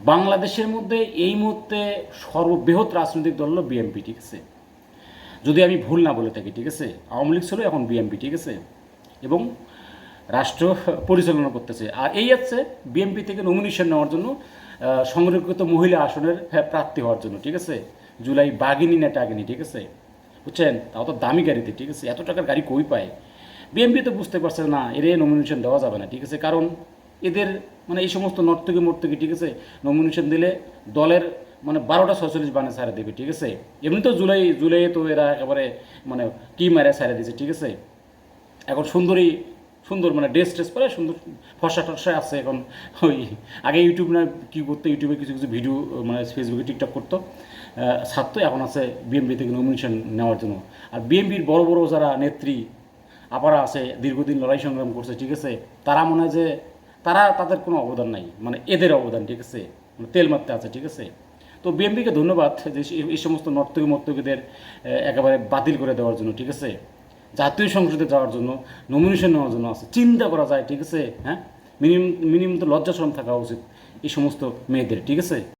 বাংলাদেশের মধ্যে এই মুহূর্তে সর্ববৃহৎ রাজনৈতিক দল হলো বিএনপি, ঠিক আছে? যদি আমি ভুল না বলে থাকি, ঠিক আছে? আওয়ামী লীগ ছিল, এখন বিএনপি, ঠিক আছে? এবং রাষ্ট্র পরিচালনা করতেছে। আর এই হচ্ছে বিএনপি থেকে নমিনেশন নেওয়ার জন্য, সংরক্ষিত মহিলা আসনের প্রার্থী হওয়ার জন্য, ঠিক আছে? জুলাই বাগিনী না টাগিনী, ঠিক আছে? বুঝছেন? তাও তো দামি গাড়িতে, ঠিক আছে? এত টাকার গাড়ি কই পায়? বিএনপি তো বুঝতে পারছে না এর নমিনেশন দেওয়া যাবে না, ঠিক আছে? কারণ এদের মানে এই সমস্ত নর্তকী, ঠিক আছে, নমিনেশন দিলে দলের মানে 12টা 46 বানে ছাড়ে দেবে, ঠিক আছে? এমনি তো জুলাই তো এরা একেবারে মানে কি মারে ছাড়ে দিয়েছে, ঠিক আছে? এখন সুন্দর মানে ড্রেস পরে সুন্দর ফর্সা টর্সা আছে এখন। ওই আগে ইউটিউব না কী করতো, ইউটিউবে কিছু কিছু ভিডিও মানে ফেসবুকে টিকটক করতো ছাড়তো, এখন আছে বিএনপি থেকে নমিনেশন নেওয়ার জন্য। আর বিএনপির বড় বড় যারা নেত্রী আপারা আছে, দীর্ঘদিন লড়াই সংগ্রাম করছে, ঠিক আছে, তারা মনে হয় যে তাদের কোনো অবদান নাই, মানে এদের অবদান, ঠিক আছে, মানে তেল মারতে আছে, ঠিক আছে? তো বিএনপিকে ধন্যবাদ যে এই সমস্ত নর্তকীদের একেবারে বাতিল করে দেওয়ার জন্য, ঠিক আছে? জাতীয় সংসদে যাওয়ার জন্য, নমিনেশন নেওয়ার জন্য আছে, চিন্তা করা যায়, ঠিক আছে? হ্যাঁ, মিনিমাম তো লজ্জা শরম থাকা উচিত এই সমস্ত মেয়েদের, ঠিক আছে?